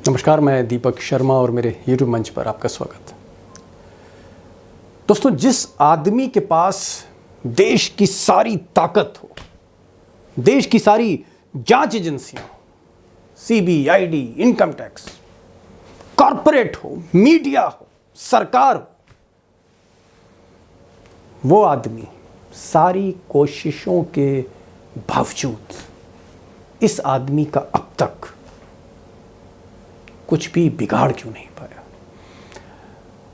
नमस्कार, मैं दीपक शर्मा और मेरे यूट्यूब मंच पर आपका स्वागत है। दोस्तों, जिस आदमी के पास देश की सारी ताकत हो, देश की सारी जांच एजेंसियां हो, सीबीआईडी, इनकम टैक्स, कॉरपोरेट हो, मीडिया हो, सरकार हो, वो आदमी सारी कोशिशों के बावजूद इस आदमी का अब तक कुछ भी बिगाड़ क्यों नहीं पाया।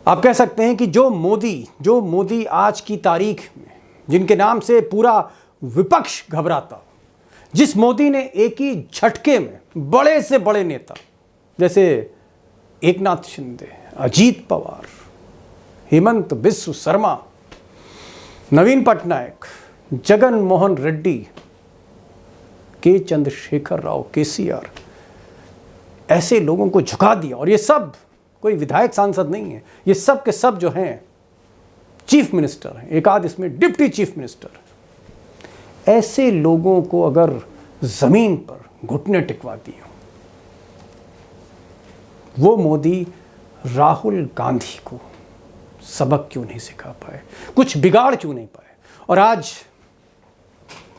आप कह सकते हैं कि जो मोदी आज की तारीख में, जिनके नाम से पूरा विपक्ष घबराता, जिस मोदी ने एक ही झटके में बड़े से बड़े नेता जैसे एकनाथ शिंदे, अजीत पवार, हेमंत बिस्व शर्मा, नवीन पटनायक, जगन मोहन रेड्डी, के चंद्रशेखर राव, केसीआर, ऐसे लोगों को झुका दिया। और ये सब कोई विधायक सांसद नहीं है, ये सब के सब जो हैं चीफ मिनिस्टर हैं, एक आध इसमें डिप्टी चीफ मिनिस्टर। ऐसे लोगों को अगर जमीन पर घुटने टिकवा दिए, वो मोदी राहुल गांधी को सबक क्यों नहीं सिखा पाए, कुछ बिगाड़ क्यों नहीं पाए। और आज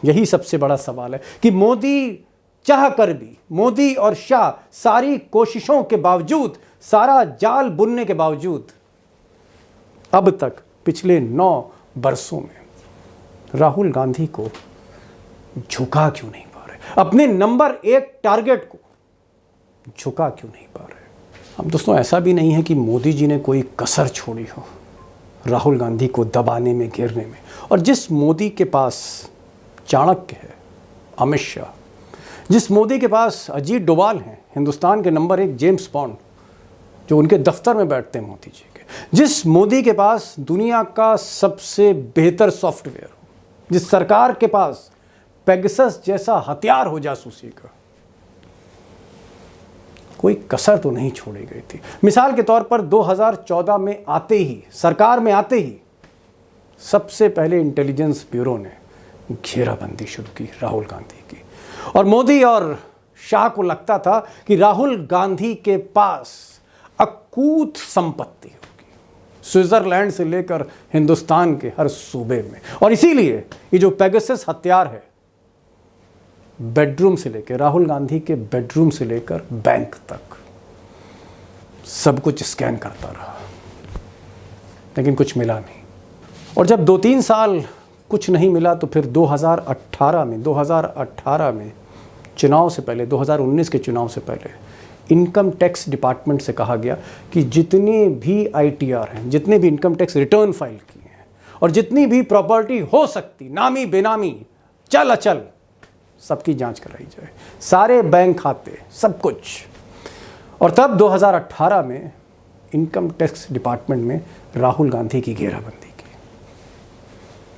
यही सबसे बड़ा सवाल है कि मोदी चाह कर भी, मोदी और शाह सारी कोशिशों के बावजूद, सारा जाल बुनने के बावजूद, अब तक पिछले 9 वर्षों में राहुल गांधी को झुका क्यों नहीं पा रहे, अपने नंबर 1 टारगेट को झुका क्यों नहीं पा रहे। अब दोस्तों, ऐसा भी नहीं है कि मोदी जी ने कोई कसर छोड़ी हो राहुल गांधी को दबाने में, घेरने में। और जिस मोदी के पास चाणक्य है, अमित शाह, जिस मोदी के पास अजीत डोभाल हैं, हिंदुस्तान के नंबर 1 जेम्स बॉन्ड, जो उनके दफ्तर में बैठते हैं मोदी जी के, जिस मोदी के पास दुनिया का सबसे बेहतर सॉफ्टवेयर हो, जिस सरकार के पास पेगासस जैसा हथियार हो जासूसी का, कोई कसर तो नहीं छोड़ी गई थी। मिसाल के तौर पर 2014 में आते ही, सरकार में आते ही, सबसे पहले इंटेलिजेंस ब्यूरो ने घेराबंदी शुरू की राहुल गांधी की। और मोदी और शाह को लगता था कि राहुल गांधी के पास अकूत संपत्ति होगी, स्विट्जरलैंड से लेकर हिंदुस्तान के हर सूबे में। और इसीलिए ये जो पेगासस हथियार है, बेडरूम से लेकर, राहुल गांधी के बेडरूम से लेकर बैंक तक सब कुछ स्कैन करता रहा, लेकिन कुछ मिला नहीं। और जब 2-3 साल कुछ नहीं मिला तो फिर 2018 में चुनाव से पहले, 2019 के चुनाव से पहले, इनकम टैक्स डिपार्टमेंट से कहा गया कि जितने भी आईटीआर हैं, जितने भी इनकम टैक्स रिटर्न फाइल किए हैं, और जितनी भी प्रॉपर्टी हो सकती, नामी बेनामी, चल अचल, सबकी जांच कराई जाए, सारे बैंक खाते, सब कुछ। और तब 2018 में इनकम टैक्स डिपार्टमेंट में राहुल गांधी की घेराबंदी की।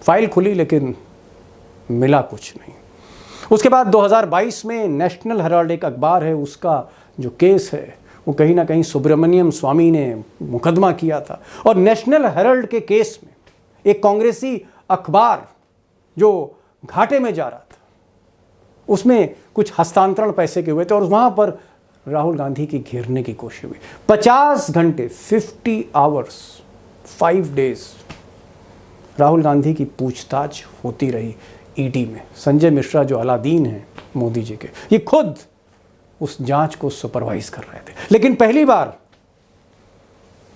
फाइल खुली लेकिन मिला कुछ नहीं। उसके बाद 2022 में नेशनल हेराल्ड, एक अखबार है, उसका जो केस है वो कहीं ना कहीं सुब्रमण्यम स्वामी ने मुकदमा किया था। और नेशनल हेराल्ड के केस में एक कांग्रेसी अखबार जो घाटे में जा रहा था, उसमें कुछ हस्तांतरण पैसे के हुए थे और वहाँ पर राहुल गांधी की घेरने की कोशिश हुई। 50 घंटे, 50 आवर्स, 5 डेज राहुल गांधी की पूछताछ होती रही ईडी में। संजय मिश्रा जो अलादीन हैं मोदी जी के, ये खुद उस जांच को सुपरवाइज कर रहे थे। लेकिन पहली बार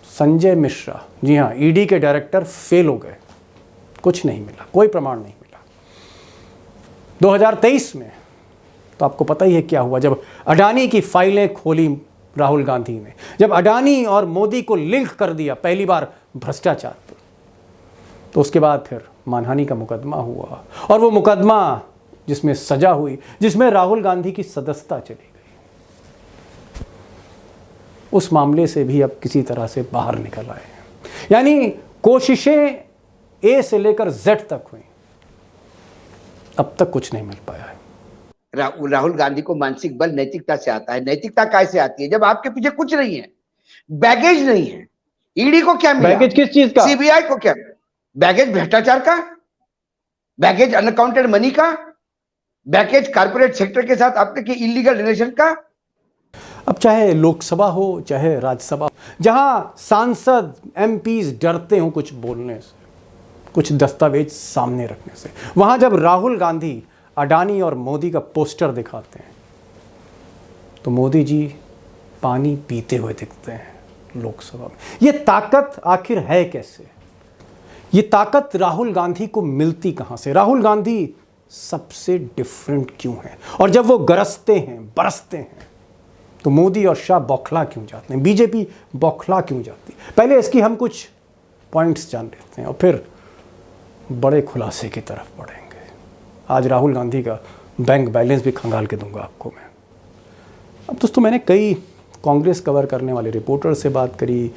संजय मिश्रा, जी हाँ, ईडी के डायरेक्टर, फेल हो गए, कुछ नहीं मिला, कोई प्रमाण नहीं मिला। 2023 में तो आपको पता ही है क्या हुआ, जब अडानी की फाइलें खोली राहुल गांधी ने, जब अडानी और मोदी को लिंक कर दिया पहली बार भ्रष्टाचार पर, तो उसके बाद फिर मानहानि का मुकदमा हुआ। और वो मुकदमा जिसमें सजा हुई, जिसमें राहुल गांधी की सदस्यता चली गई, उस मामले से भी अब किसी तरह से बाहर निकल आए हैं। यानी कोशिशें ए से लेकर जेड तक हुई, अब तक कुछ नहीं मिल पाया है। राहुल गांधी को मानसिक बल नैतिकता से आता है। नैतिकता कैसे आती है? जब आपके पीछे कुछ नहीं है, बैगेज नहीं है। ईडी को क्या मिला? बैगेज किस चीज का? सीबीआई को क्या? बैगेज भ्रष्टाचार का, बैगेज अनअकाउंटेड मनी का, बैगेज कारपोरेट सेक्टर के साथ आपके इलीगल रिलेशन का। अब चाहे लोकसभा हो चाहे राज्यसभा, जहां सांसद एमपीज डरते हो कुछ बोलने से, कुछ दस्तावेज सामने रखने से, वहां जब राहुल गांधी अडानी और मोदी का पोस्टर दिखाते हैं तो मोदी जी पानी पीते हुए दिखते हैं लोकसभा में। ये ताकत आखिर है कैसे? ये ताकत राहुल गांधी को मिलती कहां से? राहुल गांधी सबसे डिफरेंट क्यों है? और जब वो गरजते हैं, बरसते हैं, तो मोदी और शाह बौखला क्यों जाते हैं? बीजेपी बौखला क्यों जाती है? पहले इसकी हम कुछ पॉइंट्स जान लेते हैं और फिर बड़े खुलासे की तरफ बढ़ेंगे। आज राहुल गांधी का बैंक बैलेंस भी खंगाल के दूंगा आपको मैं। अब दोस्तों, मैंने कई कांग्रेस कवर करने वाले रिपोर्टर से बात करी,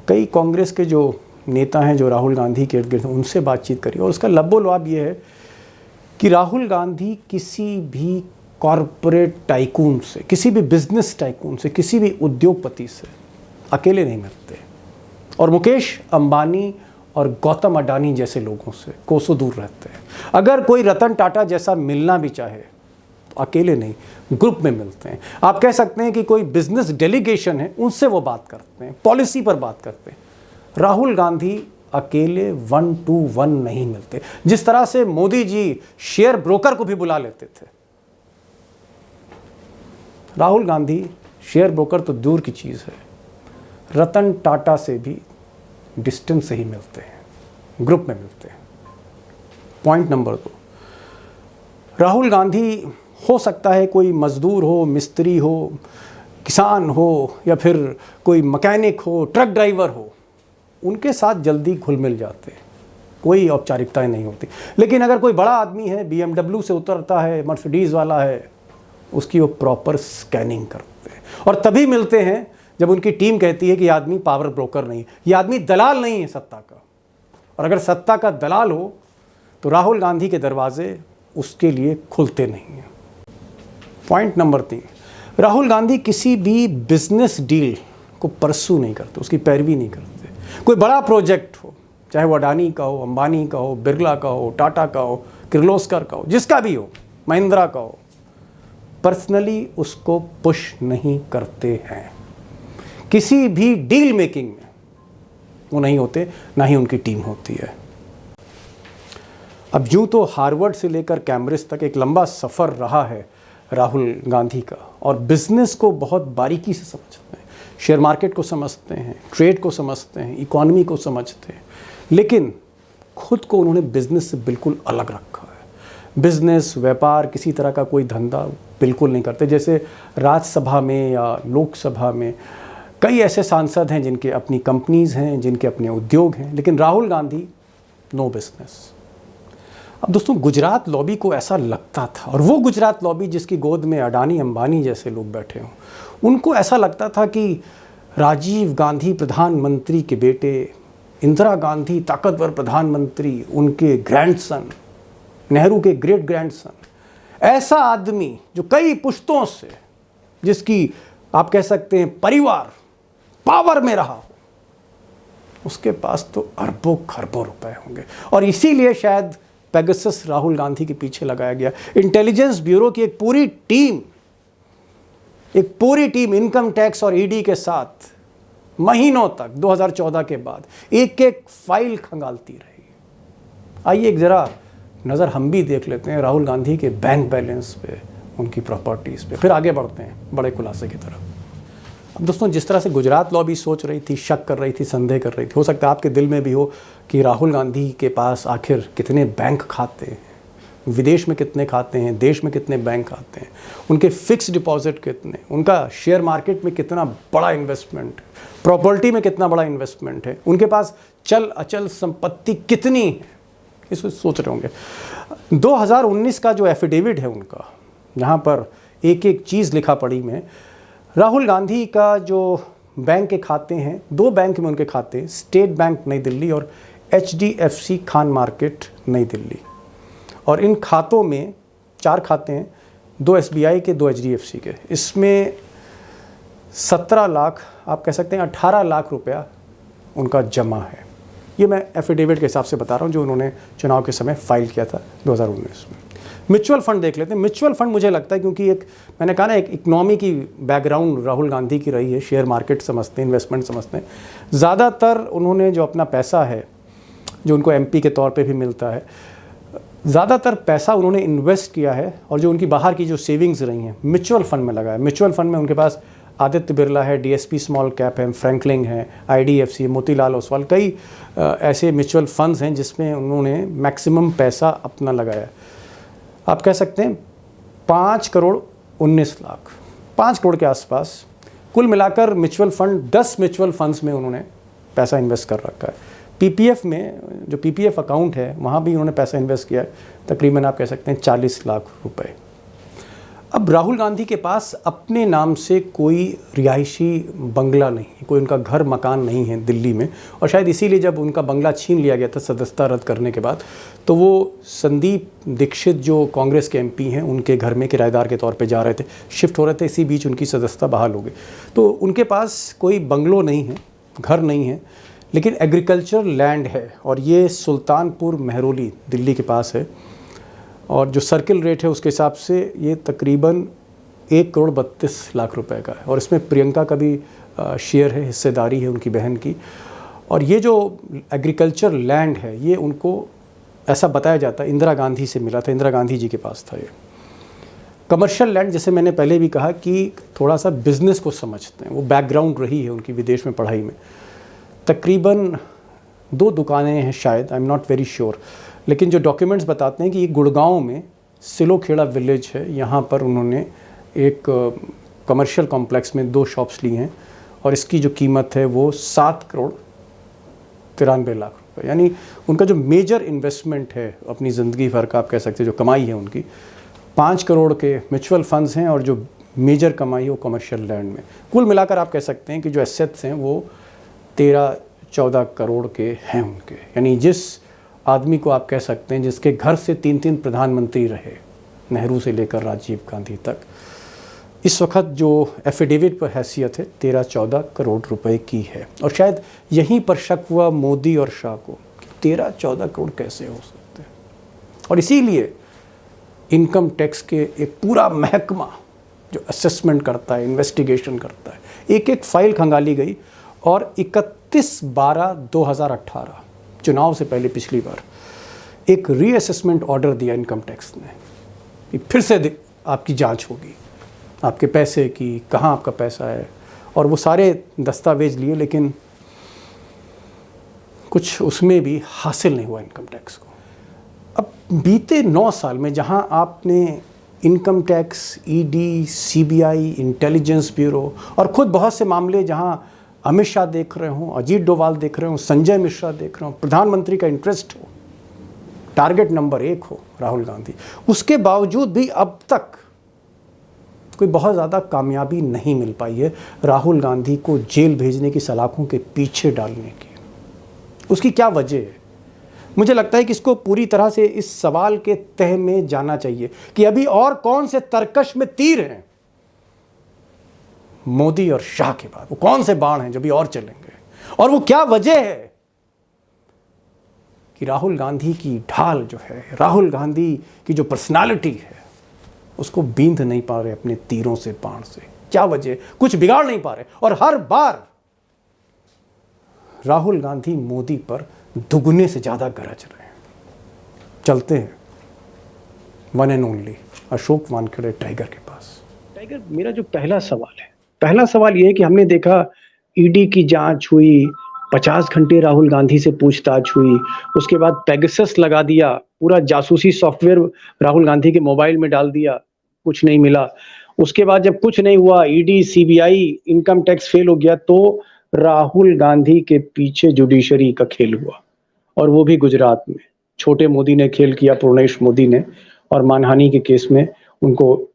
कई कांग्रेस के जो नेता हैं जो राहुल गांधी के इर्द गिर्द उनसे बातचीत करी, और उसका लब्बो-लुआब ये है कि राहुल गांधी किसी भी कॉरपोरेट टाइकून से, किसी भी बिजनेस टाइकून से, किसी भी उद्योगपति से अकेले नहीं मिलते, और मुकेश अंबानी और गौतम अडानी जैसे लोगों से कोसों दूर रहते हैं। अगर कोई रतन टाटा जैसा मिलना भी चाहे तो अकेले नहीं, ग्रुप में मिलते हैं। आप कह सकते हैं कि कोई बिजनेस डेलीगेशन है, उनसे वो बात करते हैं, पॉलिसी पर बात करते हैं। राहुल गांधी अकेले 1 to 1 नहीं मिलते। जिस तरह से मोदी जी शेयर ब्रोकर को भी बुला लेते थे, राहुल गांधी शेयर ब्रोकर तो दूर की चीज है, रतन टाटा से भी डिस्टेंस से ही मिलते हैं, ग्रुप में मिलते हैं। पॉइंट नंबर 2, राहुल गांधी हो सकता है कोई मजदूर हो, मिस्त्री हो, किसान हो, या फिर कोई मैकेनिक हो, ट्रक ड्राइवर हो, उनके साथ जल्दी घुल मिल जाते हैं, कोई औपचारिकताएं नहीं होती। लेकिन अगर कोई बड़ा आदमी है, BMW से उतरता है, मर्सिडीज़ वाला है, उसकी वो प्रॉपर स्कैनिंग करते हैं, और तभी मिलते हैं जब उनकी टीम कहती है कि ये आदमी पावर ब्रोकर नहीं, ये आदमी दलाल नहीं है सत्ता का। और अगर सत्ता का दलाल हो तो राहुल गांधी के दरवाजे उसके लिए खुलते नहीं हैं। पॉइंट नंबर 3, राहुल गांधी किसी भी बिजनेस डील को परसू नहीं करते, उसकी पैरवी नहीं करते। कोई बड़ा प्रोजेक्ट हो, चाहे वो अडानी का हो, अंबानी का हो, बिरला का हो, टाटा का हो, किर्लोस्कर का हो, जिसका भी हो, महिंद्रा का हो, पर्सनली उसको पुश नहीं करते हैं। किसी भी डील मेकिंग में वो नहीं होते, ना ही उनकी टीम होती है। अब यूँ तो हार्वर्ड से लेकर कैम्ब्रिज तक एक लंबा सफ़र रहा है राहुल गांधी का, और बिजनेस को बहुत बारीकी से समझते हैं, शेयर मार्केट को समझते हैं, ट्रेड को समझते हैं, इकोनॉमी को समझते हैं, लेकिन खुद को उन्होंने बिजनेस से बिल्कुल अलग रखा है। बिजनेस, व्यापार, किसी तरह का कोई धंधा बिल्कुल नहीं करते। जैसे राज्यसभा में या लोकसभा में कई ऐसे सांसद हैं जिनके अपनी कंपनीज हैं, जिनके अपने उद्योग हैं, लेकिन राहुल गांधी नो बिजनेस। अब दोस्तों, गुजरात लॉबी को ऐसा लगता था, और वो गुजरात लॉबी जिसकी गोद में अडानी अंबानी जैसे लोग बैठे हों, उनको ऐसा लगता था कि राजीव गांधी प्रधानमंत्री के बेटे, इंदिरा गांधी ताकतवर प्रधानमंत्री, उनके ग्रैंडसन, नेहरू के ग्रेट ग्रैंडसन, ऐसा आदमी जो कई पुश्तों से, जिसकी आप कह सकते हैं परिवार पावर में रहा हो, उसके पास तो अरबों खरबों रुपए होंगे। और इसीलिए शायद पेगासस राहुल गांधी के पीछे लगाया गया। इंटेलिजेंस ब्यूरो की एक पूरी टीम इनकम टैक्स और ईडी के साथ महीनों तक 2014 के बाद एक एक फाइल खंगालती रही। आइए एक जरा नज़र हम भी देख लेते हैं राहुल गांधी के बैंक बैलेंस पे, उनकी प्रॉपर्टीज़ पे, फिर आगे बढ़ते हैं बड़े खुलासे की तरफ। अब दोस्तों, जिस तरह से गुजरात लॉबी सोच रही थी, शक कर रही थी, संदेह कर रही थी, हो सकता है आपके दिल में भी हो कि राहुल गांधी के पास आखिर कितने बैंक खाते हैं, विदेश में कितने खाते हैं, देश में कितने बैंक खाते हैं, उनके फिक्स डिपॉजिट कितने, उनका शेयर मार्केट में कितना बड़ा इन्वेस्टमेंट, प्रॉपर्टी में कितना बड़ा इन्वेस्टमेंट है, उनके पास चल अचल संपत्ति कितनी है, इसको सोच रहे होंगे। 2019 का जो एफिडेविट है उनका, जहाँ पर एक एक चीज़ लिखा पड़ी में, राहुल गांधी का जो बैंक के खाते हैं, 2 बैंक में उनके खाते, स्टेट बैंक नई दिल्ली और HDFC खान मार्केट नई दिल्ली, और इन खातों में 4 खाते हैं, 2 SBI के, 2 HDFC के। इसमें 17 लाख, आप कह सकते हैं 18 लाख रुपया उनका जमा है। ये मैं एफिडेविट के हिसाब से बता रहा हूँ जो उन्होंने चुनाव के समय फाइल किया था 2019 में। म्यूचुअल फंड देख लेते हैं। म्यूचुअल फंड मुझे लगता है, क्योंकि एक मैंने कहा ना, एक इकोनॉमी की बैकग्राउंड राहुल गांधी की रही है, शेयर मार्केट समझते हैं, इन्वेस्टमेंट समझते हैं। ज़्यादातर उन्होंने जो अपना पैसा है, जो उनको एमपी के तौर पे भी मिलता है, ज़्यादातर पैसा उन्होंने इन्वेस्ट किया है, और जो उनकी बाहर की जो सेविंग्स रही हैं म्यूचुअल फंड में लगा है। म्यूचुअल फंड में उनके पास आदित्य बिरला है, डीएसपी स्मॉल कैप है, फ्रैंकलिन है, आईडीएफसी, मोतीलाल ओसवाल, कई ऐसे म्यूचुअल फंड्स हैं जिसमें उन्होंने मैक्सिमम पैसा अपना लगाया। आप कह सकते हैं 5 करोड़ 19 लाख, 5 करोड़ के आसपास कुल मिलाकर म्यूचुअल फंड, 10 म्यूचुअल फंड्स में उन्होंने पैसा इन्वेस्ट कर रखा है। पीपीएफ में, जो पीपीएफ अकाउंट है, वहाँ भी उन्होंने पैसा इन्वेस्ट किया है, तकरीबन आप कह सकते हैं 40 लाख रुपए। अब राहुल गांधी के पास अपने नाम से कोई रिहायशी बंगला नहीं है, कोई उनका घर मकान नहीं है दिल्ली में, और शायद इसीलिए जब उनका बंगला छीन लिया गया था सदस्यता रद्द करने के बाद, तो वो संदीप दीक्षित जो कांग्रेस के एमपी हैं, उनके घर में किराएदार के तौर पे जा रहे थे, शिफ्ट हो रहे थे, इसी बीच उनकी सदस्यता बहाल हो गई। तो उनके पास कोई बंगलो नहीं है, घर नहीं है, लेकिन एग्रीकल्चर लैंड है, और ये सुल्तानपुर महरौली दिल्ली के पास है, और जो सर्किल रेट है उसके हिसाब से ये तकरीबन 1 करोड़ 32 लाख रुपए का है, और इसमें प्रियंका का भी शेयर है, हिस्सेदारी है उनकी बहन की। और ये जो एग्रीकल्चर लैंड है, ये उनको ऐसा बताया जाता है इंदिरा गांधी से मिला था, इंदिरा गांधी जी के पास था ये कमर्शियल लैंड। जैसे मैंने पहले भी कहा कि थोड़ा सा बिजनेस को समझते हैं, वो बैकग्राउंड रही है उनकी विदेश में पढ़ाई में। तकरीबन 2 दुकानें हैं शायद, I am not very sure, लेकिन जो डॉक्यूमेंट्स बताते हैं कि ये गुड़गांव में सिलोखेड़ा विलेज है, यहाँ पर उन्होंने एक कमर्शियल कॉम्प्लेक्स में 2 शॉप्स ली हैं, और इसकी जो कीमत है वो 7 करोड़ 93 लाख रुपए। यानी उनका जो मेजर इन्वेस्टमेंट है अपनी ज़िंदगी भर का, आप कह सकते हैं जो कमाई है उनकी, 5 करोड़ के म्यूचुअल फंड्स हैं, और जो मेजर कमाई है वो कमर्शियल लैंड में। कुल मिलाकर आप कह सकते हैं कि जो एसेट्स हैं वो 13-14 करोड़ के हैं उनके। यानी जिस आदमी को आप कह सकते हैं जिसके घर से 3-3 प्रधानमंत्री रहे, नेहरू से लेकर राजीव गांधी तक, इस वक्त जो एफिडेविट पर हैसियत है 13-14 करोड़ रुपए की है। और शायद यहीं पर शक हुआ मोदी और शाह को कि 13-14 करोड़ कैसे हो सकते हैं, और इसीलिए इनकम टैक्स के एक पूरा महकमा जो असेसमेंट करता है, इन्वेस्टिगेशन करता है, एक फाइल खंगाली गई, और 31/12/2018 चुनाव से पहले पिछली बार एक रीअसेसमेंट ऑर्डर दिया इनकम टैक्स ने कि फिर से आपकी जांच होगी, आपके पैसे की, कहाँ आपका पैसा है, और वो सारे दस्तावेज लिए, लेकिन कुछ उसमें भी हासिल नहीं हुआ इनकम टैक्स को। अब बीते 9 साल में जहाँ आपने income tax, ED, CBI, intelligence bureau, और खुद बहुत से मामले जहाँ अमित शाह देख रहे हों, अजीत डोभाल देख रहे हों, संजय मिश्रा देख रहे हों, प्रधानमंत्री का इंटरेस्ट हो, टारगेट नंबर 1 हो राहुल गांधी, उसके बावजूद भी अब तक कोई बहुत ज़्यादा कामयाबी नहीं मिल पाई है राहुल गांधी को जेल भेजने की सलाखों के पीछे डालने की। उसकी क्या वजह है? मुझे लगता है कि इसको पूरी तरह से इस सवाल के तह में जाना चाहिए कि अभी और कौन से तरकश में तीर हैं मोदी और शाह के बाद, वो कौन से बाण हैं जो भी और चलेंगे, और वो क्या वजह है कि राहुल गांधी की ढाल जो है, राहुल गांधी की जो पर्सनालिटी है, उसको बींध नहीं पा रहे अपने तीरों से, बाण से। क्या वजह? कुछ बिगाड़ नहीं पा रहे, और हर बार राहुल गांधी मोदी पर दुगने से ज्यादा गरज रहे हैं। चलते हैं one and only Ashok Wankhede tiger के पास। टाइगर, मेरा जो पहला सवाल ये है कि हमने देखा ईडी की जांच हुई, 50 घंटे राहुल गांधी से पूछताछ हुई, उसके बाद पेगासस लगा दिया, पूरा जासूसी सॉफ्टवेयर राहुल गांधी के मोबाइल में डाल दिया, कुछ नहीं मिला। उसके बाद जब कुछ नहीं हुआ, ED, CBI, income tax fail हो गया, तो राहुल गांधी के पीछे जुडिशरी का खेल हुआ, और वो भी गुजरात में। छोटे मोदी ने खेल किया, पूर्णेश मोदी ने, और मानहानि के केस में उनको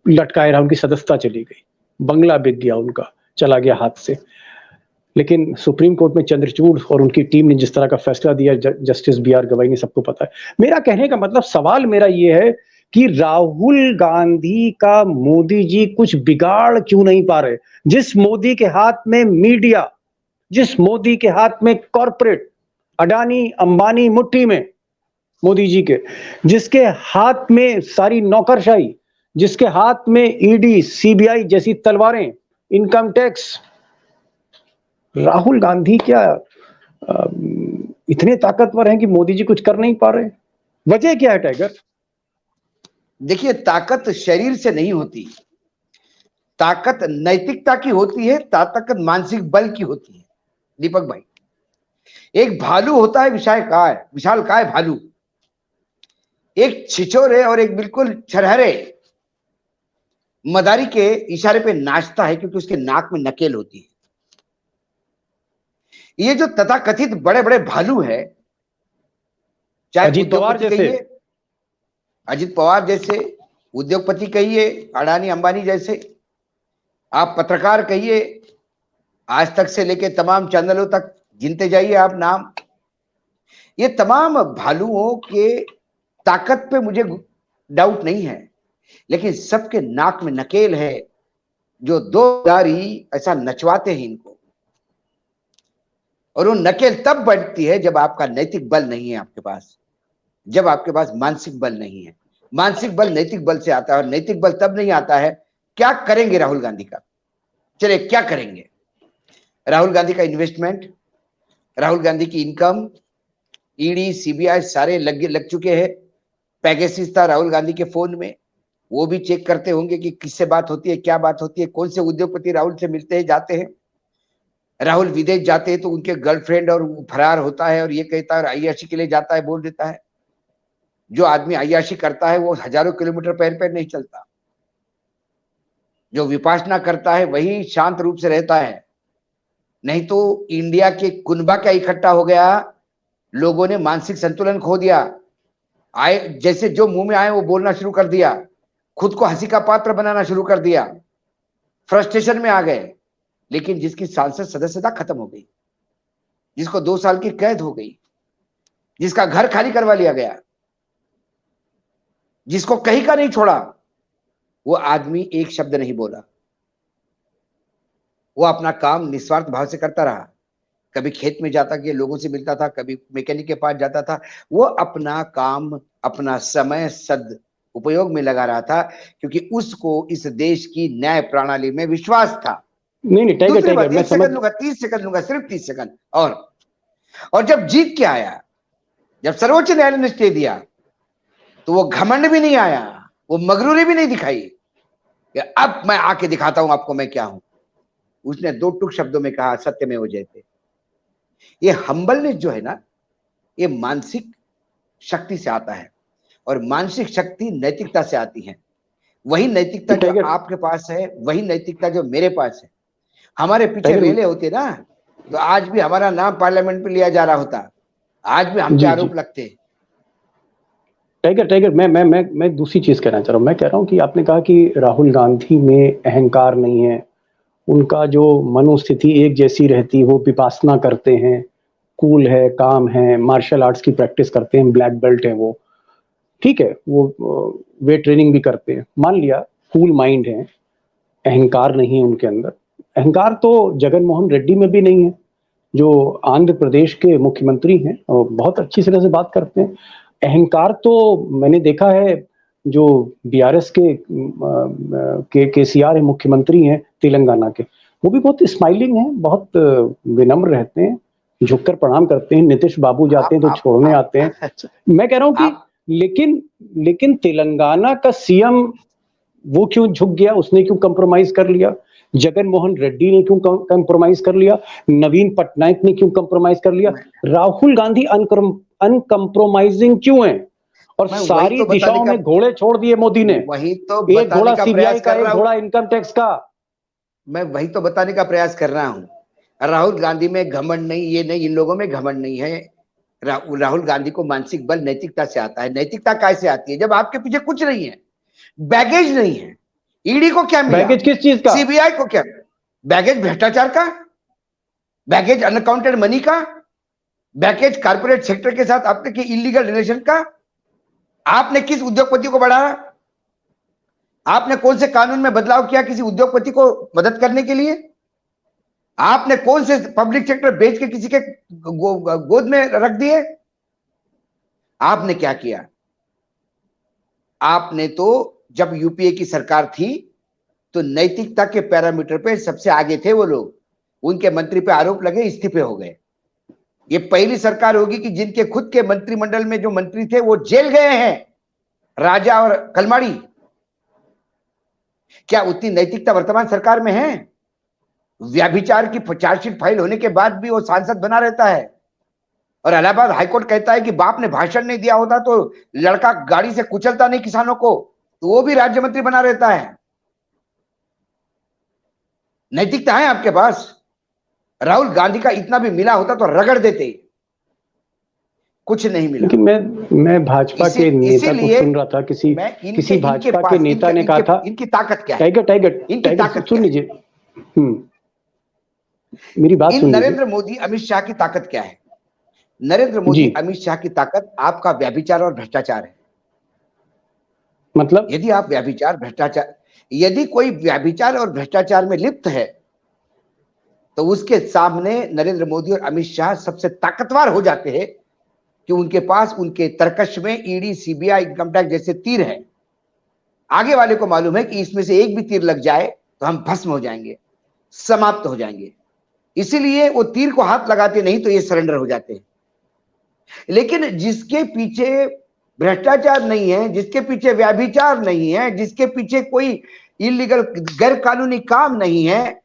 लटकाए रहा, उनकी सदस्यता चली गई, बंगला बिक गया, उनका चला गया हाथ से। लेकिन सुप्रीम कोर्ट में चंद्रचूड़ और उनकी टीम ने जिस तरह का फैसला दिया, जस्टिस BR गवाई ने, सबको पता है। मेरा कहने का मतलब, सवाल मेरा ये है कि राहुल गांधी का मोदी जी कुछ बिगाड़ क्यों नहीं पा रहे? जिस मोदी के हाथ में मीडिया, जिस मोदी के हाथ में कॉर्पोरेट, अडानी अंबानी मुट्ठी में, मोदी जी के, जिसके हाथ में सारी नौकरशाही, जिसके हाथ में ईडी सीबीआई जैसी तलवारें, इनकम टैक्स, राहुल गांधी क्या इतने ताकतवर हैं कि मोदी जी कुछ कर नहीं पा रहे? वजह क्या है टाइगर? देखिए, ताकत शरीर से नहीं होती, ताकत नैतिकता की होती है, ताकत मानसिक बल की होती है दीपक भाई। एक भालू होता है विशाल काय भालू, एक छिछोरे और एक बिल्कुल छरहरे मदारी के इशारे पे नाचता है, क्योंकि उसके नाक में नकेल होती है। ये जो तथाकथित बड़े बड़े भालू है, चाहे अजीत पवार उद्योगपति जैसे, कहिए, अजीत पवार जैसे, उद्योगपति कहिए, अडानी अंबानी जैसे, आप पत्रकार कहिए, आज तक से लेके तमाम चैनलों तक गिनते जाइए आप नाम, ये तमाम भालुओं के ताकत पे मुझे डाउट नहीं है, लेकिन सबके नाक में नकेल है, जो दो दारी ऐसा नचवाते हैं इनको। और वो नकेल तब बढ़ती है जब आपका नैतिक बल नहीं है आपके पास, जब आपके पास मानसिक बल नहीं है। मानसिक बल नैतिक बल से आता है, और नैतिक बल तब नहीं आता है। क्या करेंगे राहुल गांधी का, चलिए क्या करेंगे? राहुल गांधी का इन्वेस्टमेंट, राहुल गांधी की इनकम, ईडी सीबीआई सारे लग चुके हैं। पैगेसिस था राहुल गांधी के फोन में, वो भी चेक करते होंगे कि किससे बात होती है, क्या बात होती है, कौन से उद्योगपति राहुल से मिलते हैं जाते हैं। राहुल विदेश जाते हैं तो उनके गर्लफ्रेंड और फरार होता है और ये कहता है, और अय्याशी के लिए जाता है, बोल देता है। जो आदमी अय्याशी करता है वो हजारों किलोमीटर पैर पैर नहीं चलता। जो विपासना करता है वही शांत रूप से रहता है। नहीं तो इंडिया के कुनबा क्या इकट्ठा हो गया, लोगों ने मानसिक संतुलन खो दिया। आए जैसे जो मुंह में आए वो बोलना शुरू कर दिया, खुद को हंसी का पात्र बनाना शुरू कर दिया, फ्रस्ट्रेशन में आ गए। लेकिन जिसकी सांसद सदस्यता खत्म हो गई, जिसको 2 साल की कैद हो गई, जिसका घर खाली करवा लिया गया, जिसको कहीं का नहीं छोड़ा, वो आदमी एक शब्द नहीं बोला। वो अपना काम निस्वार्थ भाव से करता रहा। कभी खेत में जाता कि लोगों से मिलता था, कभी मैकेनिक के पास जाता था। वो अपना काम, अपना समय सद उपयोग में लगा रहा था, क्योंकि उसको इस देश की न्याय प्रणाली में विश्वास था। नहीं टाइगर, दूसरी बात, मैं 1 सेकंड लूंगा, 30 सेकंड लूंगा, सिर्फ 30 सेकंड। और जब जीत के आया, जब सर्वोच्च न्यायालय ने स्टे दिया, तो वो घमंड भी नहीं आया, वो मगरूरी भी नहीं दिखाई कि अब मैं आके दिखाता हूं आपको मैं क्या हूं। उसने 2 टूक शब्दों में कहा, सत्यमेव जयते। ये हम्बलनेस जो है ना, ये मानसिक शक्ति से आता है, और मानसिक शक्ति नैतिकता से आती है। वही नैतिकता जो आपके पास है, वही नैतिकता जो मेरे पास है। हमारे पीछे रेले होते ना, तो आज भी हमारा नाम पार्लियामेंट में लिया जा रहा होता, आज भी हम पे आरोप लगते। टाइगर मैं दूसरी चीज कहना चाह रहा हूं। मैं कह रहा हूं कि आपने कहा कि राहुल गांधी में अहंकार नहीं है, उनका जो मनोस्थिति एक जैसी रहती, वो विपासना करते हैं, कूल है, काम है, मार्शल आर्ट्स की प्रैक्टिस करते हैं, ब्लैक बेल्ट है वो, ठीक है, वो वेट ट्रेनिंग भी करते हैं, मान लिया, कूल माइंड है, अहंकार नहीं है उनके अंदर। अहंकार तो जगन मोहन रेड्डी में भी नहीं है, जो आंध्र प्रदेश के मुख्यमंत्री हैं, और बहुत अच्छी तरह से बात करते हैं। अहंकार तो मैंने देखा है, जो बीआरएस के केसीआर है, मुख्यमंत्री हैं तेलंगाना के, वो भी बहुत स्माइलिंग है, बहुत विनम्र रहते हैं, झुककर प्रणाम करते हैं। नीतीश बाबू जाते हैं तो छोड़ने आते हैं। मैं कह रहा हूं कि लेकिन तेलंगाना का सीएम वो क्यों झुक गया, उसने क्यों कंप्रोमाइज कर लिया? जगन मोहन रेड्डी ने क्यों कंप्रोमाइज कर लिया? नवीन पटनायक ने क्यों कंप्रोमाइज कर लिया? राहुल गांधी अनकंप्रोमाइजिंग क्यों है? और सारी दिशाओं में घोड़े छोड़ दिए मोदी ने। वही तो एक घोड़ा सीबीआई का, एक घोड़ा इनकम टैक्स का। मैं वही तो बताने का प्रयास कर रहा हूं। राहुल गांधी में घमंड नहीं, ये नहीं, इन लोगों में घमंड नहीं है। राहुल गांधी को मानसिक बल नैतिकता से आता है। नैतिकता कैसे आती है? जब आपके पीछे कुछ नहीं है, बैगेज नहीं है। ईडी को क्या मिला? बैगेज किस चीज का? सीबीआई को क्या? बैगेज भ्रष्टाचार का, बैगेज अनअकाउंटेड मनी का, बैगेज कारपोरेट सेक्टर के साथ आपके इलीगल रिलेशन का। आपने किस उद्योगपति को बढ़ाया? आपने कौन से कानून में बदलाव किया किसी उद्योगपति को मदद करने के लिए? आपने कौन से पब्लिक सेक्टर बेच के किसी के गोद में रख दिए? आपने क्या किया? आपने तो जब यूपीए की सरकार थी तो नैतिकता के पैरामीटर पे सबसे आगे थे वो लोग, उनके मंत्री पे आरोप लगे, इस्तीफे हो गए। ये पहली सरकार होगी कि जिनके खुद के मंत्रिमंडल में जो मंत्री थे वो जेल गए हैं, राजा और कलमाड़ी। क्या उतनी नैतिकता वर्तमान सरकार में है? व्याभिचार की चार्जशीट फाइल होने के बाद भी वो सांसद बना रहता है, और इलाहाबाद हाईकोर्ट कहता है कि बाप ने भाषण नहीं दिया होता तो लड़का गाड़ी से कुचलता नहीं किसानों को, तो वो भी राज्य मंत्री बना रहता है। नैतिकता है आपके पास? राहुल गांधी का इतना भी मिला होता तो रगड़ देते, कुछ नहीं मिला। लेकिन मैं भाजपा के नेता को सुन रहा था, किसी भाजपा के नेता ने कहा था, इनकी ताकत क्या है? टाइगर टाइगर इनकी ताकत सुन लीजिए, मेरी बात सुन लीजिए। नरेंद्र मोदी अमित शाह की ताकत क्या है? नरेंद्र मोदी अमित शाह की ताकत आपका व्यभिचार और भ्रष्टाचार है। मतलब यदि आप व्यभिचार भ्रष्टाचार, यदि कोई व्यभिचार और भ्रष्टाचार में लिप्त है तो उसके सामने नरेंद्र मोदी और अमित शाह सबसे ताकतवर हो जाते हैं कि उनके पास उनके तरकश में ईडी, सीबीआई, इनकम टैक्स जैसे तीर है। आगे वाले को मालूम है कि इसमें से एक भी तीर लग जाए तो हम भस्म हो जाएंगे, समाप्त हो जाएंगे, इसीलिए वो तीर को हाथ लगाते नहीं तो ये सरेंडर हो जाते हैं। लेकिन जिसके पीछे भ्रष्टाचार नहीं है, जिसके पीछे व्यभिचार नहीं है, जिसके पीछे कोई इलीगल गैर कानूनी काम नहीं है,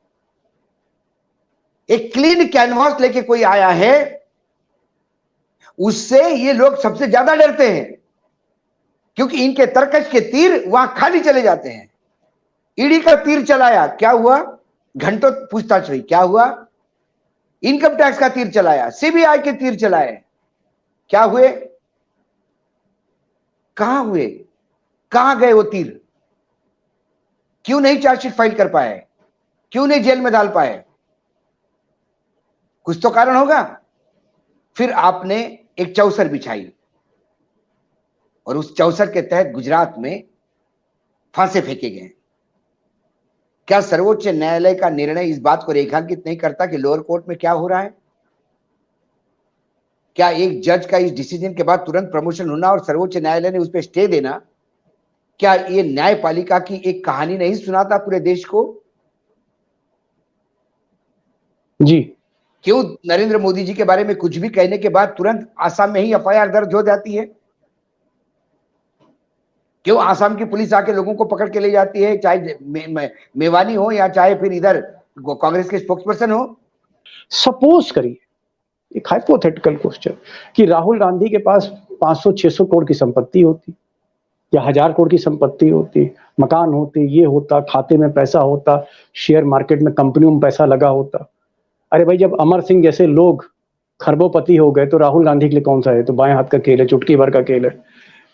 एक क्लीन कैनवास लेके कोई आया है, उससे ये लोग सबसे ज्यादा डरते हैं, क्योंकि इनके तरकश के तीर वहां खाली चले जाते हैं। ईडी का तीर चलाया, क्या हुआ? घंटों पूछताछ हुई, क्या हुआ? इनकम टैक्स का तीर चलाया, सीबीआई के तीर चलाए, क्या हुए? कहां हुए? कहां गए वो तीर? क्यों नहीं चार्जशीट फाइल कर पाए? क्यों नहीं जेल में डाल पाए? कुछ तो कारण होगा। फिर आपने एक चौसर बिछाई और उस चौसर के तहत गुजरात में फांसे फेंके गए। क्या सर्वोच्च न्यायालय का निर्णय इस बात को रेखांकित नहीं करता कि लोअर कोर्ट में क्या हो रहा है? क्या एक जज का इस डिसीजन के बाद तुरंत प्रमोशन होना और सर्वोच्च न्यायालय ने उस पर स्टे देना, क्या ये न्यायपालिका की एक कहानी नहीं सुनाता पूरे देश को? जी, क्यों नरेंद्र मोदी जी के बारे में कुछ भी कहने के बाद तुरंत आसाम में ही एफआईआर दर्ज हो जाती है? क्यों आसाम की पुलिस आके लोगों को पकड़ के ले जाती है, चाहे मेवानी हो या चाहे फिर इधर कांग्रेस के स्पोक्सपर्सन हो? सपोज करिए, एक हाइपोथेटिकल क्वेश्चन, कि राहुल गांधी के पास 500-600 करोड़ की संपत्ति होती या 1000 करोड़ की संपत्ति होती, मकान होते, ये होता, खाते में पैसा होता, शेयर मार्केट में कंपनियों में पैसा लगा होता। अरे भाई, जब अमर सिंह जैसे लोग खरबोपति हो गए तो राहुल गांधी के लिए कौन सा है? तो बाएं हाथ का खेल है, चुटकी भर का खेल है।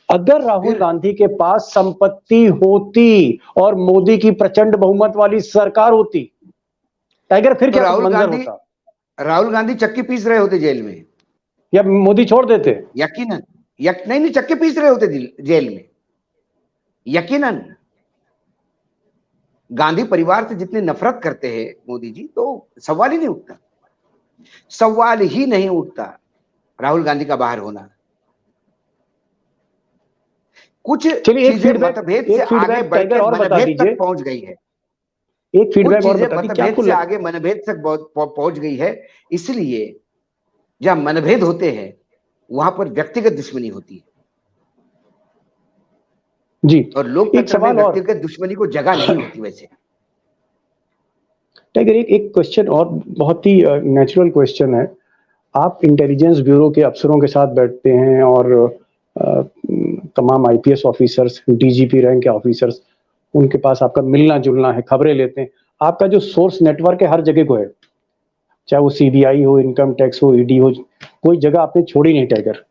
अगर राहुल गांधी के पास संपत्ति होती और मोदी की प्रचंड बहुमत वाली सरकार होती, टाइगर, फिर तो क्या मंजर होता? राहुल गांधी चक्की पीस रहे होते जेल में, या मोदी छोड़ देते? यकीनन। नहीं, चक्की पीस रहे होते जेल में, यकीनन। गांधी परिवार से जितनी नफरत करते हैं मोदी जी, तो सवाल ही नहीं उठता, सवाल ही नहीं उठता राहुल गांधी का बाहर होना। कुछ चीजें मतभेद से आगे बढ़कर मनभेद तक पहुंच गई है। एक फीडबैक और बता दीजिए, मतभेद से आगे मनभेद तक पहुंच गई है। इसलिए जहां मनभेद होते हैं वहां पर व्यक्तिगत दुश्मनी होती है जी, और लोकतंत्र में व्यक्तिगत दुश्मनी को जगह नहीं होती। वैसे टाइगर, एक क्वेश्चन और, बहुत ही नेचुरल क्वेश्चन है। आप इंटेलिजेंस ब्यूरो के अफसरों के साथ बैठते हैं और तमाम आईपीएस ऑफिसर्स, डीजीपी रैंक के ऑफिसर्स, उनके पास आपका मिलना जुलना है, खबरें लेते हैं। आपका जो सोर्स नेटवर्क है हर जगह को है, चाहे वो सीबीआई हो, इनकम टैक्स हो, ईडी हो, कोई जगह आपने छोड़ी नहीं टाइगर।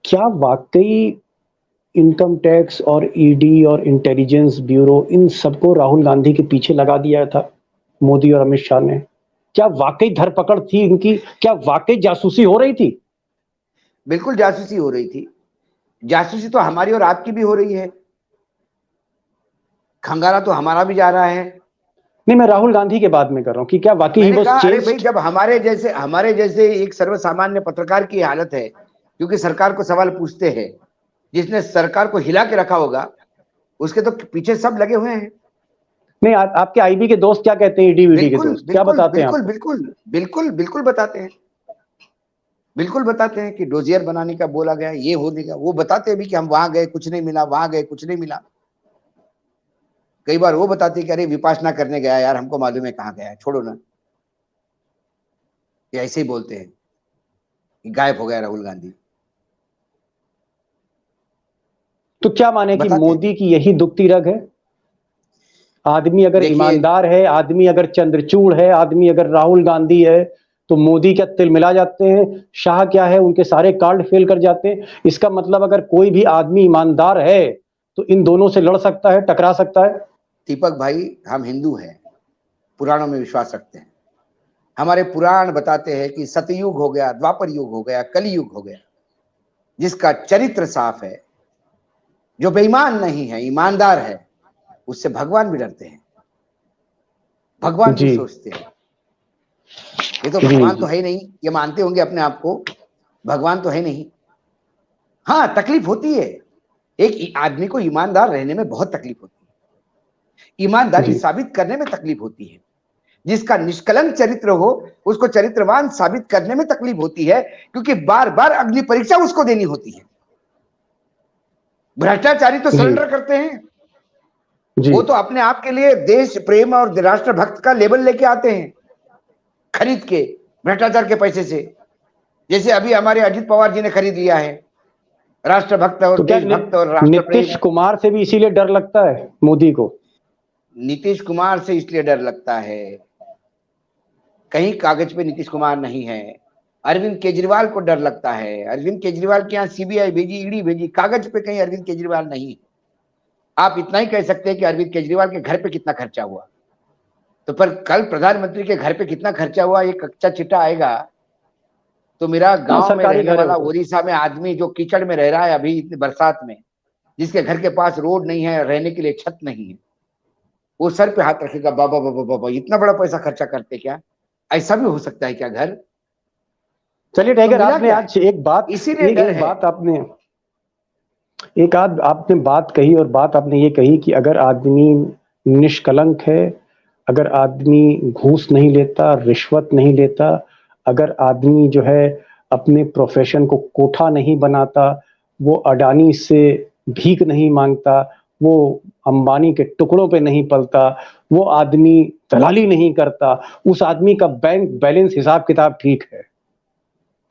क्या वाकई इनकम टैक्स और ईडी और इंटेलिजेंस ब्यूरो, इन सबको राहुल गांधी के पीछे लगा दिया था मोदी और अमित शाह ने? क्या वाकई धरपकड़ थी इनकी? क्या वाकई जासूसी हो रही थी? बिल्कुल जासूसी हो रही थी। जासूसी तो हमारी और आपकी भी हो रही है, खंगारा तो हमारा भी जा रहा है। नहीं, मैं राहुल गांधी के बात में कर रहा हूँ कि क्या वाकई अरे भाई, जब हमारे जैसे एक सर्वसामान्य पत्रकार की हालत है, क्योंकि सरकार को सवाल पूछते हैं, जिसने सरकार को हिला के रखा होगा उसके तो पीछे सब लगे हुए हैं। नहीं, आपके आईबी के दोस्त क्या कहते हैं, ईडीवीडी के दोस्त क्या बताते हैं? बिल्कुल बताते हैं, बिल्कुल बताते हैं कि डोजियर बनाने का बोला गया, ये होने का, वो बताते हैं भी कि हम वहां गए कुछ नहीं मिला, वहां गए कुछ नहीं मिला। कई बार वो बताते हैं कि अरे विपासना करने गया यार, हमको मालूम है कहाँ गया है, छोड़ो ना। ये ऐसे ही बोलते हैं कि गायब हो गया राहुल गांधी। तो क्या माने कि मोदी की यही दुखती रग है? आदमी अगर ईमानदार है, आदमी अगर चंद्रचूड़ है, आदमी अगर राहुल गांधी है, तो मोदी क्या तिल मिला जाते हैं? शाह क्या है, उनके सारे कार्ड फेल कर जाते हैं। इसका मतलब अगर कोई भी आदमी ईमानदार है तो इन दोनों से लड़ सकता है, टकरा सकता है। दीपक भाई, हम हिंदू हैं, पुराणों में विश्वास रखते हैं। हमारे पुराण बताते हैं कि सतयुग हो गया, द्वापर युग हो गया, कलयुग हो गया। जिसका चरित्र साफ है, जो बेईमान नहीं है, ईमानदार है, उससे भगवान भी डरते हैं, भगवान भी सोचते हैं। ये तो भगवान तो है ही नहीं, ये मानते होंगे अपने आप को, भगवान तो है नहीं। हाँ, तकलीफ होती है, एक आदमी को ईमानदार रहने में बहुत तकलीफ होती है, ईमानदारी साबित करने में तकलीफ होती है। जिसका निष्कलंक चरित्र हो उसको चरित्रवान साबित करने में तकलीफ होती है, क्योंकि बार बार अग्नि परीक्षा उसको देनी होती है। भ्रष्टाचारी तो सरेंडर करते हैं, वो तो अपने आप के लिए देश प्रेम और राष्ट्रभक्त का लेबल लेके आते हैं, खरीद के भ्रष्टाचार के पैसे से। जैसे अभी हमारे अजित पवार जी ने खरीद लिया है, राष्ट्रभक्त और देशभक्त और राष्ट्रप्रेम। नीतीश कुमार से भी इसीलिए डर लगता है मोदी को? नीतीश कुमार से इसलिए डर लगता है, कहीं कागज पे नीतीश कुमार नहीं है। अरविंद केजरीवाल को डर लगता है, अरविंद केजरीवाल के यहाँ सीबीआई भेजी, ईडी भेजी, कागज पे कहीं अरविंद केजरीवाल नहीं। आप इतना ही कह सकते हैं कि अरविंद केजरीवाल के घर पे कितना खर्चा हुआ, तो पर कल प्रधानमंत्री के घर पे कितना खर्चा हुआ, ये कच्चा चिट्ठा आएगा तो मेरा गांव में रहने वाला ओडिशा में आदमी जो कीचड़ में रह रहा है अभी इतनी बरसात में, जिसके घर के पास रोड नहीं है, रहने के लिए छत नहीं है, वो सर पे हाथ रखेगा, बाबा बाबा बाबा इतना बड़ा पैसा खर्चा करते क्या? ऐसा भी हो सकता है क्या घर? चलिए टाइगर, आपने आज एक बात, आपने बात कही, और बात आपने ये कही कि अगर आदमी निष्कलंक है, अगर आदमी घूस नहीं लेता, रिश्वत नहीं लेता, अगर आदमी जो है अपने प्रोफेशन को कोठा नहीं बनाता, वो अडानी से भीख नहीं मांगता, वो अंबानी के टुकड़ों पे नहीं पलता, वो आदमी दलाली नहीं करता, उस आदमी का बैंक बैलेंस हिसाब किताब ठीक है।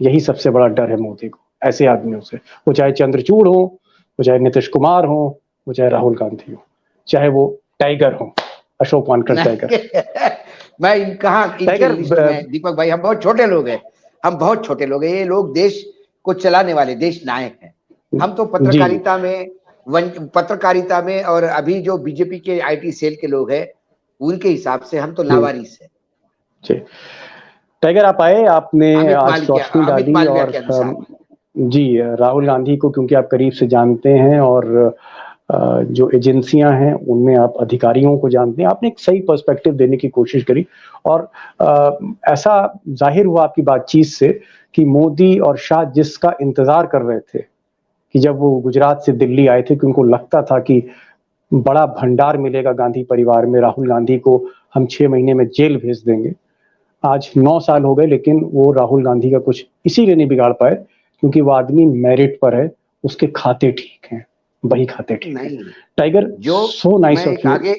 यही सबसे बड़ा डर है मोदी को, ऐसे आदमियों से। वो चाहे चंद्रचूड़ हो, वो चाहे नीतीश कुमार हो, वो चाहे राहुल गांधी हो, चाहे वो टाइगर हो, अशोक वानकर टाइगर। मैं कहाँ दीपक भाई, हम बहुत छोटे लोग हैं, हम बहुत छोटे लोग हैं। ये लोग देश को चलाने वाले देश नायक हैं। हम तो पत्रकारिता में और अभी जो बीजेपी के आईटी सेल के लोग हैं उनके हिसाब से हम तो लावारिस हैं। टाइगर, आप आए, आपने आज रोशनी डाली, और जी राहुल गांधी को क्योंकि आप करीब से जानते हैं और जो एजेंसियां हैं उनमें आप अधिकारियों को जानते हैं, आपने एक सही पर्सपेक्टिव देने की कोशिश करी, और ऐसा जाहिर हुआ आपकी बातचीत से कि मोदी और शाह जिसका इंतजार कर रहे थे कि जब वो गुजरात से दिल्ली आए थे, कि उनको लगता था कि बड़ा भंडार मिलेगा गांधी परिवार में, राहुल गांधी को हम 6 महीने में जेल भेज देंगे। आज 9 साल हो गए, लेकिन वो राहुल गांधी का कुछ इसीलिए नहीं बिगाड़ पाए क्योंकि वो आदमी मेरिट पर है, उसके खाते ठीक हैं, वही खाते ठीक हैं। टाइगर, जो सो नाइस ऑफ यू। आगे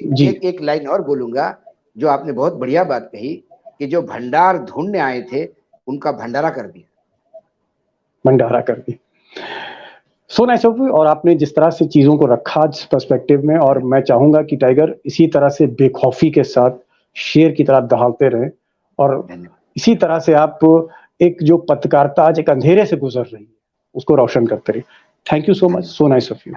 एक लाइन और बोलूंगा, जो आपने बहुत बढ़िया बात कही कि जो भंडार ढूंढने आए थे उनका भंडारा कर दिया, सो नाइस ऑफ यू। और आपने जिस तरह से चीजों को रखा जिस पर्सपेक्टिव में, और मैं चाहूंगा कि टाइगर इसी तरह से बेखौफी के साथ शेर की तरह दहाड़ते रहे, और इसी तरह से आप एक जो पत्रकारिता आज एक अंधेरे से गुजर रही है उसको रोशन करते रहिए। Thank you so much, so nice of you.